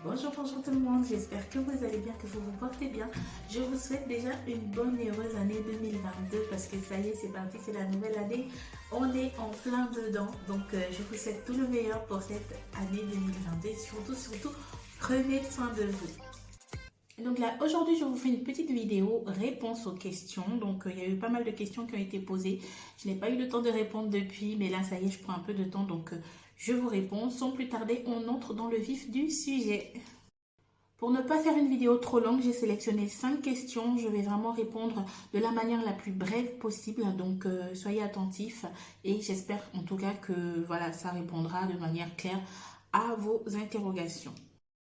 Bonjour, bonjour tout le monde, j'espère que vous allez bien, que vous vous portez bien. Je vous souhaite déjà une bonne et heureuse année 2022 parce que ça y est, c'est parti, c'est la nouvelle année. On est en plein dedans, donc je vous souhaite tout le meilleur pour cette année 2022 et surtout, prenez soin de vous. Donc là, aujourd'hui, je vous fais une petite vidéo réponse aux questions. Donc, il y a eu pas mal de questions qui ont été posées. Je n'ai pas eu le temps de répondre depuis, mais là, ça y est, je prends un peu de temps. Donc, je vous réponds. Sans plus tarder, on entre dans le vif du sujet. Pour ne pas faire une vidéo trop longue, j'ai sélectionné 5 questions. Je vais vraiment répondre de la manière la plus brève possible. Donc, soyez attentifs et j'espère en tout cas que voilà, ça répondra de manière claire à vos interrogations.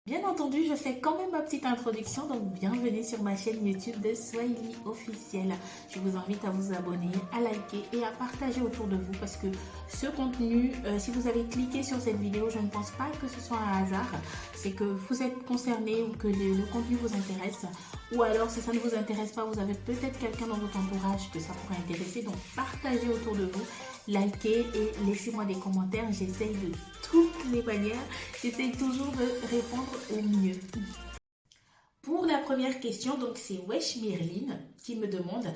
Bien entendu, je fais quand même ma petite introduction, donc bienvenue sur ma chaîne YouTube de Swahili Officiel. Je vous invite à vous abonner, à liker et à partager autour de vous parce que ce contenu, si vous avez cliqué sur cette vidéo, je ne pense pas que ce soit un hasard. C'est que vous êtes concerné ou que le contenu vous intéresse. Ou alors, si ça ne vous intéresse pas, vous avez peut-être quelqu'un dans votre entourage que ça pourrait intéresser. Donc, partagez autour de vous, likez et laissez-moi des commentaires. J'essaye de toutes les manières. J'essaye toujours de répondre au mieux. Pour la première question, donc c'est Wesh Myrline qui me demande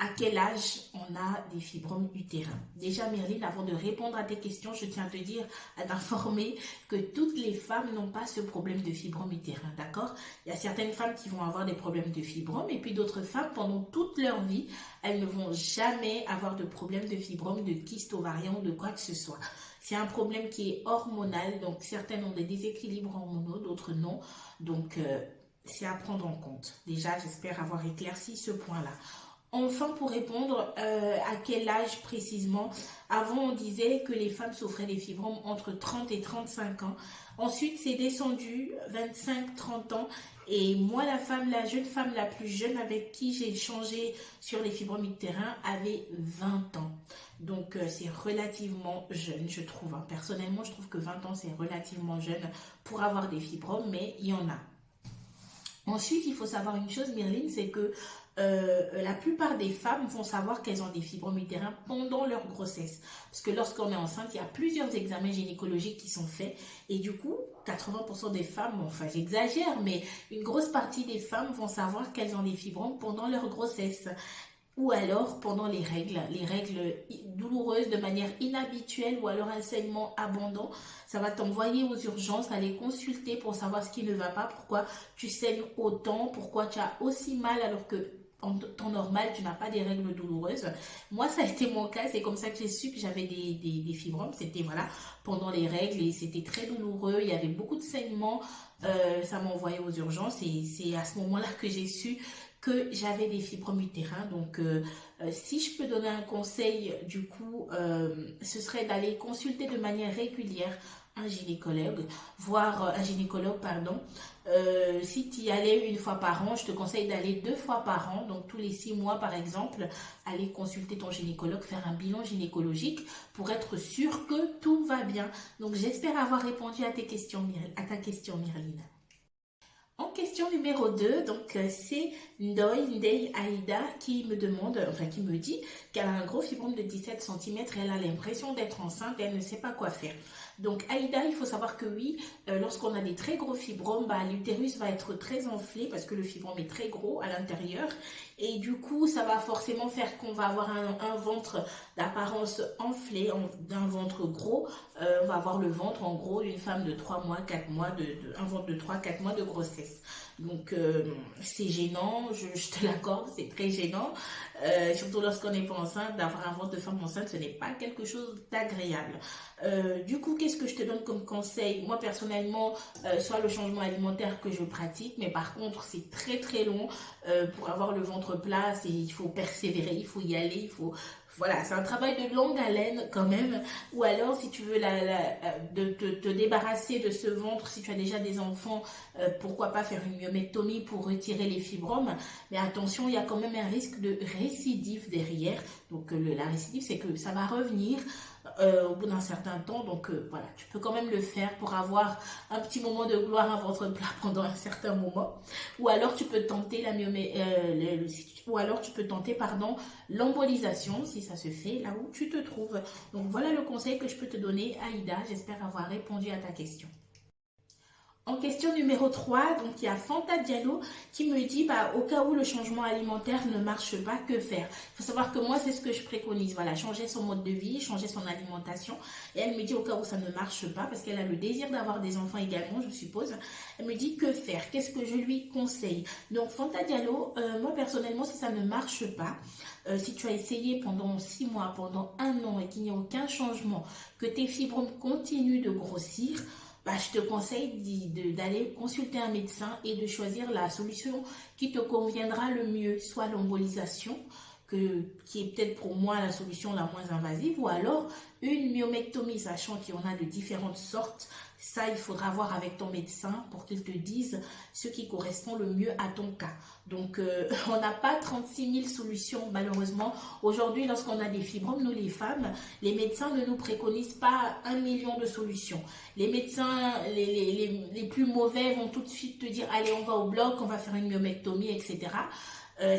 à quel âge on a des fibromes utérins. Déjà Myrline, avant de répondre à tes questions, je tiens à te dire, à t'informer que toutes les femmes n'ont pas ce problème de fibrome utérin, d'accord? Il y a certaines femmes qui vont avoir des problèmes de fibrome et puis d'autres femmes, pendant toute leur vie, elles ne vont jamais avoir de problème de fibrome, de kyste ovarien ou de quoi que ce soit. C'est un problème qui est hormonal, donc certaines ont des déséquilibres hormonaux, d'autres non. Donc, c'est à prendre en compte. Déjà, j'espère avoir éclairci ce point-là. Enfin, pour répondre à quel âge précisément, avant on disait que les femmes souffraient des fibromes entre 30 et 35 ans. Ensuite, c'est descendu 25-30 ans. Et moi, la jeune femme la plus jeune avec qui j'ai échangé sur les fibromes utérins avait 20 ans. Donc, c'est relativement jeune, je trouve. Personnellement, je trouve que 20 ans, c'est relativement jeune pour avoir des fibromes, mais il y en a. Ensuite, il faut savoir une chose, Myrline, c'est que la plupart des femmes vont savoir qu'elles ont des fibromes utérins pendant leur grossesse. Parce que lorsqu'on est enceinte, il y a plusieurs examens gynécologiques qui sont faits. Et du coup, 80% des femmes, enfin j'exagère, mais une grosse partie des femmes vont savoir qu'elles ont des fibromes pendant leur grossesse. Ou alors pendant les règles douloureuses de manière inhabituelle ou alors un saignement abondant, ça va t'envoyer aux urgences, aller consulter pour savoir ce qui ne va pas, pourquoi tu saignes autant, pourquoi tu as aussi mal alors que en temps normal, tu n'as pas des règles douloureuses. Moi, ça a été mon cas, c'est comme ça que j'ai su que j'avais des fibromes, c'était voilà, pendant les règles et c'était très douloureux, il y avait beaucoup de saignements, ça m'a envoyé aux urgences et c'est à ce moment-là que j'ai su que j'avais des fibromes utérins. Donc, si je peux donner un conseil, du coup, ce serait d'aller consulter de manière régulière un gynécologue, voire un gynécologue, pardon. Si tu y allais une fois par an, je te conseille d'aller 2 fois par an, donc tous les 6 mois par exemple, aller consulter ton gynécologue, faire un bilan gynécologique pour être sûr que tout va bien. Donc, j'espère avoir répondu à ta question, Myrline. En question numéro 2, donc c'est Ndei Aïda qui me demande, enfin qui me dit qu'elle a un gros fibrome de 17 cm et elle a l'impression d'être enceinte et elle ne sait pas quoi faire. Donc Aïda, il faut savoir que oui, lorsqu'on a des très gros fibromes, l'utérus va être très enflé parce que le fibrome est très gros à l'intérieur et du coup ça va forcément faire qu'on va avoir un ventre d'apparence enflé, d'un ventre gros. On va avoir le ventre en gros d'une femme de 3 mois, 4 mois, un ventre de 3-4 mois de grossesse. Donc c'est gênant, je te l'accorde, c'est très gênant, surtout lorsqu'on n'est pas enceinte, d'avoir un ventre de femme enceinte, ce n'est pas quelque chose d'agréable. Du coup, qu'est-ce que je te donne comme conseil? Moi personnellement, soit le changement alimentaire que je pratique, mais par contre c'est très très long pour avoir le ventre plat, il faut persévérer, il faut y aller, il faut... Voilà, c'est un travail de longue haleine quand même. Ou alors, si tu veux te débarrasser de ce ventre, si tu as déjà des enfants, pourquoi pas faire une myomectomie pour retirer les fibromes. Mais attention, il y a quand même un risque de récidive derrière. Donc, la récidive, c'est que ça va revenir au bout d'un certain temps. Donc, voilà, tu peux quand même le faire pour avoir un petit moment de gloire, un ventre plat pendant un certain moment. Ou alors, tu peux tenter l'embolisation, si ça se fait là où tu te trouves. Donc voilà le conseil que je peux te donner, Aïda. J'espère avoir répondu à ta question. En question numéro 3, donc il y a Fanta Diallo qui me dit bah, au cas où le changement alimentaire ne marche pas, que faire? Il faut savoir que moi c'est ce que je préconise, voilà, changer son mode de vie, changer son alimentation. Et elle me dit au cas où ça ne marche pas, parce qu'elle a le désir d'avoir des enfants également, je suppose. Elle me dit que faire? Qu'est-ce que je lui conseille? Donc Fanta Diallo, moi personnellement si ça ne marche pas, si tu as essayé pendant 6 mois, pendant 1 an et qu'il n'y a aucun changement, que tes fibromes continuent de grossir, bah, je te conseille d'aller consulter un médecin et de choisir la solution qui te conviendra le mieux, soit l'embolisation, qui est peut-être pour moi la solution la moins invasive, ou alors une myomectomie, sachant qu'il y en a de différentes sortes. Ça, il faudra voir avec ton médecin pour qu'il te dise ce qui correspond le mieux à ton cas. Donc, on n'a pas 36 000 solutions, malheureusement. Aujourd'hui, lorsqu'on a des fibromes, nous les femmes, les médecins ne nous préconisent pas 1 million de solutions. Les médecins, les plus mauvais vont tout de suite te dire, allez, on va au bloc, on va faire une myomectomie, etc.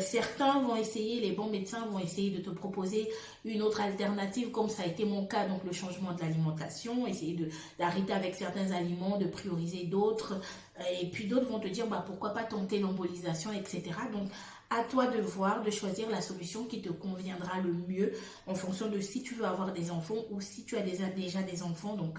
Certains vont essayer, les bons médecins vont essayer de te proposer une autre alternative, comme ça a été mon cas, donc le changement de l'alimentation, essayer d'arrêter avec certains aliments, de prioriser d'autres, et puis d'autres vont te dire, bah, pourquoi pas tenter l'embolisation, etc. Donc, à toi de voir, de choisir la solution qui te conviendra le mieux en fonction de si tu veux avoir des enfants ou si tu as déjà des enfants. Donc,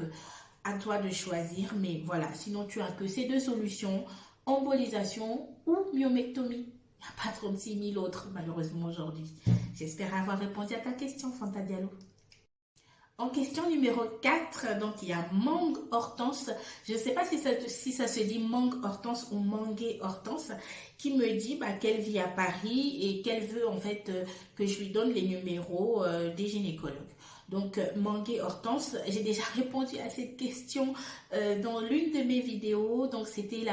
à toi de choisir, mais voilà, sinon tu as que ces deux solutions, embolisation ou myomectomie. Il n'y a pas 36 000 autres, malheureusement, aujourd'hui. J'espère avoir répondu à ta question, Fanta Diallo. En question numéro 4, donc il y a Mangue Hortense. Je ne sais pas si ça se dit Mangue Hortense ou Mangué Hortense, qui me dit bah, qu'elle vit à Paris et qu'elle veut en fait que je lui donne les numéros des gynécologues. Donc, Mangué Hortense, j'ai déjà répondu à cette question dans l'une de mes vidéos. Donc, c'était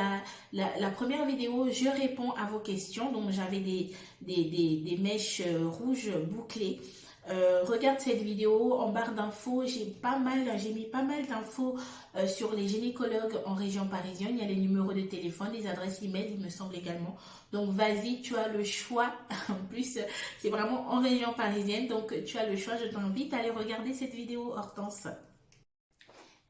la première vidéo, je réponds à vos questions. Donc, j'avais des mèches rouges bouclées. Regarde cette vidéo en barre d'infos, j'ai mis pas mal d'infos sur les gynécologues en région parisienne. Il y a les numéros de téléphone, les adresses email, il me semble également. Donc vas-y, tu as le choix. En plus, c'est vraiment en région parisienne, donc tu as le choix. Je t'invite à aller regarder cette vidéo, Hortense.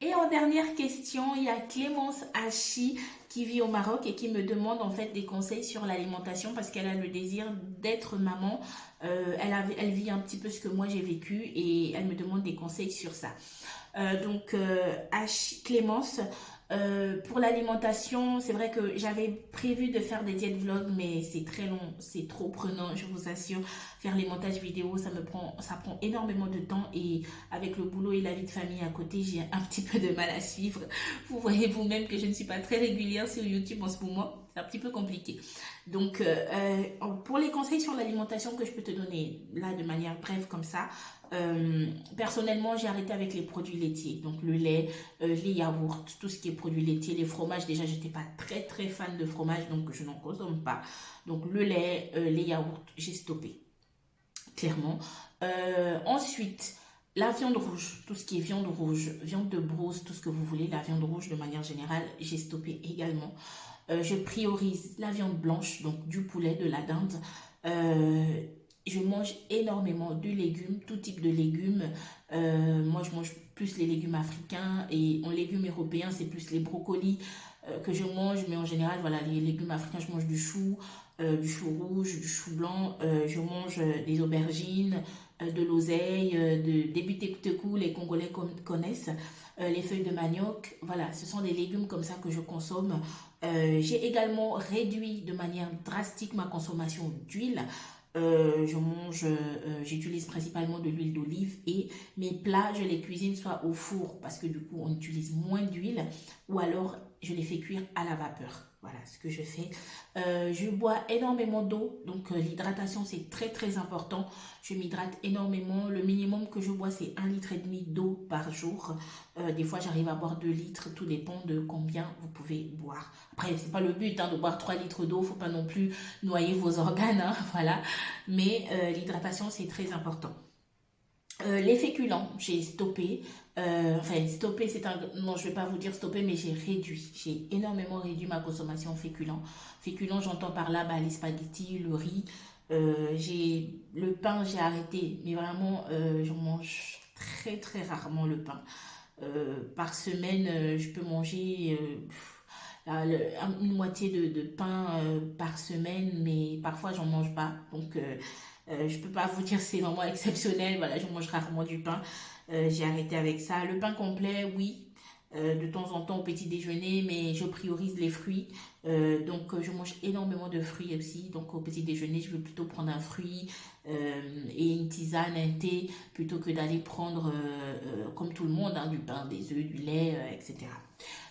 Et en dernière question, il y a Clémence Hachi qui vit au Maroc et qui me demande en fait des conseils sur l'alimentation parce qu'elle a le désir d'être maman. Elle vit un petit peu ce que moi j'ai vécu et elle me demande des conseils sur ça. Clémence, pour l'alimentation, c'est vrai que j'avais prévu de faire des diètes vlogs, mais c'est très long, c'est trop prenant, je vous assure. Faire les montages vidéo, ça prend énormément de temps et avec le boulot et la vie de famille à côté, j'ai un petit peu de mal à suivre. Vous voyez vous-même que je ne suis pas très régulière sur YouTube en ce moment, c'est un petit peu compliqué. Donc, pour les conseils sur l'alimentation que je peux te donner là de manière brève comme ça, personnellement, j'ai arrêté avec les produits laitiers, donc le lait, les yaourts, tout ce qui est produits laitiers, les fromages. Déjà, j'étais pas très fan de fromage, donc je n'en consomme pas. Donc le lait, les yaourts, j'ai stoppé, clairement. Ensuite, la viande rouge, tout ce qui est viande rouge, viande de brousse, tout ce que vous voulez, la viande rouge de manière générale, j'ai stoppé également. Je priorise la viande blanche, donc du poulet, de la dinde. Je mange énormément de légumes, tout type de légumes. Moi, je mange plus les légumes africains et en légumes européens, c'est plus les brocolis que je mange. Mais en général, voilà, les légumes africains, je mange du chou rouge, du chou blanc. Je mange des aubergines, de l'oseille, des butekou, les Congolais connaissent. Les feuilles de manioc, voilà, ce sont des légumes comme ça que je consomme. J'ai également réduit de manière drastique ma consommation d'huile. J'utilise principalement de l'huile d'olive et mes plats, je les cuisine soit au four parce que du coup, on utilise moins d'huile ou alors je les fais cuire à la vapeur. Voilà ce que je fais. Je bois énormément d'eau, donc l'hydratation c'est très important. Je m'hydrate énormément. Le minimum que je bois c'est 1,5 litre d'eau par jour. Des fois j'arrive à boire 2 litres, tout dépend de combien vous pouvez boire. Après c'est pas le but de boire 3 litres d'eau, faut pas non plus noyer vos organes, hein, voilà. Mais l'hydratation c'est très important. Les féculents, j'ai stoppé. Stopper, non, je vais pas vous dire stopper, mais j'ai réduit. J'ai énormément réduit ma consommation féculents. Féculents, j'entends par là les spaghettis, le riz. Le pain, j'ai arrêté, mais vraiment, je mange très rarement le pain. Par semaine, je peux manger une moitié de pain par semaine, mais parfois j'en mange pas. Donc je peux pas vous dire c'est vraiment exceptionnel. Voilà, je mange rarement du pain. J'ai arrêté avec ça. Le pain complet, oui. De temps en temps au petit déjeuner, mais je priorise les fruits. Donc je mange énormément de fruits aussi. Donc au petit déjeuner, je vais plutôt prendre un fruit et une tisane, un thé, plutôt que d'aller prendre, comme tout le monde, hein, du pain, des œufs, du lait, etc.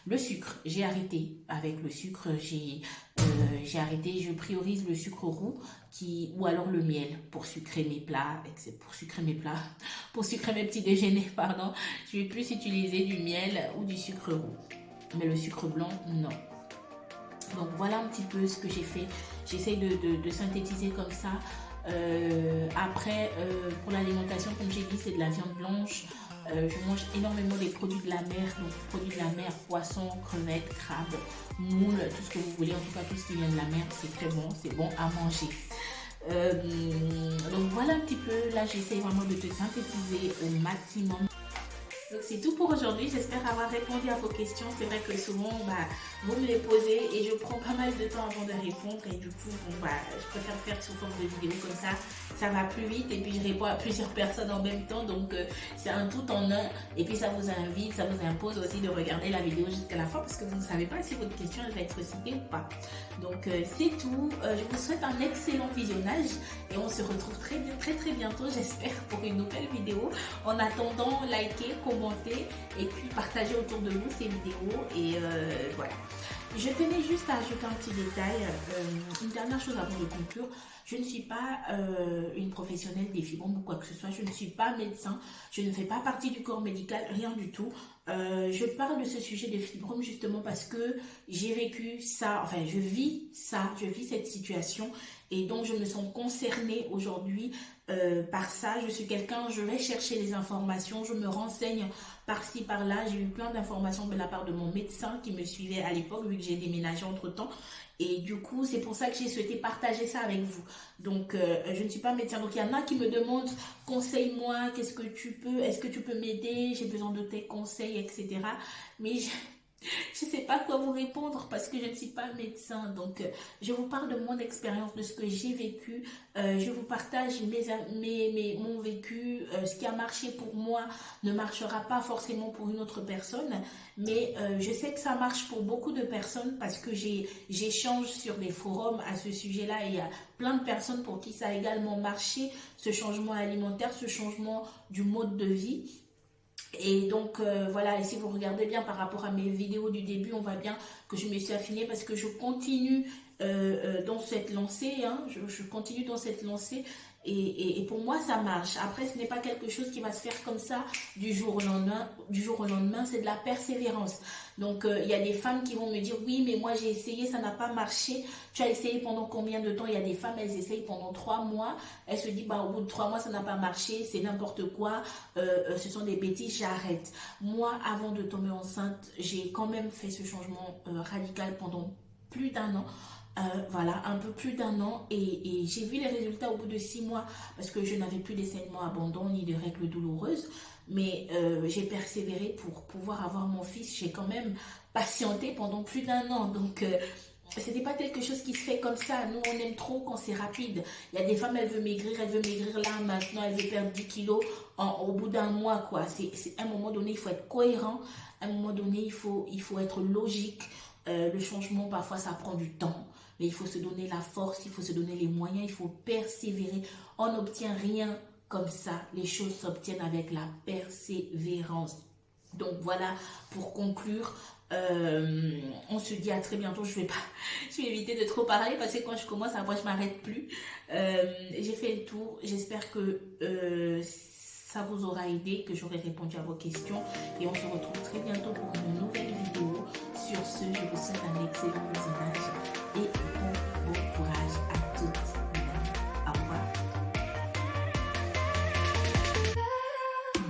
Le sucre, j'ai arrêté avec le sucre, j'ai arrêté, je priorise le sucre roux ou alors le miel pour sucrer mes plats, pour sucrer mes petits déjeuners, pardon. Je vais plus utiliser du miel ou du sucre roux. Mais le sucre blanc, non. Donc voilà un petit peu ce que j'ai fait. J'essaye de synthétiser comme ça. Après, pour l'alimentation, comme j'ai dit, c'est de la viande blanche. Je mange énormément des produits de la mer, donc produits de la mer, poissons, crevettes, crabes, moules, tout ce que vous voulez, en tout cas tout ce qui vient de la mer, c'est très bon, c'est bon à manger. Donc voilà un petit peu, là j'essaie vraiment de te synthétiser au maximum. Donc c'est tout pour aujourd'hui, j'espère avoir répondu à vos questions. C'est vrai que souvent vous me les posez et je prends pas mal de temps avant de répondre et du coup je préfère faire sous forme de vidéo comme ça va plus vite et puis je réponds à plusieurs personnes en même temps, donc c'est un tout en un et puis ça vous invite, ça vous impose aussi de regarder la vidéo jusqu'à la fin parce que vous ne savez pas si votre question elle va être citée ou pas. Donc c'est tout, je vous souhaite un excellent visionnage et on se retrouve très bientôt j'espère pour une nouvelle vidéo. En attendant, likez, commentez et puis partagez autour de vous ces vidéos et voilà. Je tenais juste à ajouter un petit détail, une dernière chose avant de conclure. Je ne suis pas une professionnelle des fibromes ou quoi que ce soit, je ne suis pas médecin, je ne fais pas partie du corps médical, rien du tout. Je parle de ce sujet des fibromes justement parce que j'ai vécu ça, enfin je vis cette situation et donc je me sens concernée aujourd'hui par ça. Je suis quelqu'un, je vais chercher les informations, je me renseigne par-ci, par-là. J'ai eu plein d'informations de la part de mon médecin qui me suivait à l'époque vu que j'ai déménagé entre-temps. Et du coup, c'est pour ça que j'ai souhaité partager ça avec vous. Donc, je ne suis pas médecin. Donc, il y en a qui me demandent, conseille-moi, est-ce que tu peux m'aider, j'ai besoin de tes conseils, etc. Mais je ne sais pas quoi vous répondre parce que je ne suis pas médecin. Donc, je vous parle de mon expérience, de ce que j'ai vécu. Je vous partage mon vécu. Ce qui a marché pour moi ne marchera pas forcément pour une autre personne. Mais je sais que ça marche pour beaucoup de personnes parce que j'échange sur des forums à ce sujet-là. Et il y a plein de personnes pour qui ça a également marché, ce changement alimentaire, ce changement du mode de vie. Et donc voilà, et si vous regardez bien par rapport à mes vidéos du début, on voit bien que je me suis affinée parce que je continue dans cette lancée, hein, je continue dans cette lancée et pour moi ça marche. Après ce n'est pas quelque chose qui va se faire comme ça du jour au lendemain, c'est de la persévérance. Donc il y a des femmes qui vont me dire oui mais moi j'ai essayé, ça n'a pas marché. Tu as essayé pendant combien de temps? Il y a des femmes, elles essayent pendant 3 mois, elles se disent au bout de 3 mois ça n'a pas marché, c'est n'importe quoi, ce sont des bêtises, j'arrête. Moi avant de tomber enceinte, j'ai quand même fait ce changement radical pendant plus d'un an. Voilà, un peu plus d'un an et j'ai vu les résultats au bout de 6 mois parce que je n'avais plus des saignements abondants ni de règles douloureuses, mais j'ai persévéré pour pouvoir avoir mon fils. J'ai quand même patienté pendant plus d'un an, donc c'était pas quelque chose qui se fait comme ça. Nous on aime trop quand c'est rapide. Il y a des femmes, elle veut maigrir là maintenant, elle veut perdre 10 kilos au bout d'un mois quoi. À un moment donné il faut être cohérent, à un moment donné il faut être logique. Le changement parfois ça prend du temps. Mais il faut se donner la force, il faut se donner les moyens, il faut persévérer. On n'obtient rien comme ça. Les choses s'obtiennent avec la persévérance. Donc voilà, pour conclure, on se dit à très bientôt. Je vais éviter de trop parler parce que quand je commence, après je m'arrête plus. J'ai fait le tour. J'espère que ça vous aura aidé, que j'aurai répondu à vos questions. Et on se retrouve très bientôt pour une nouvelle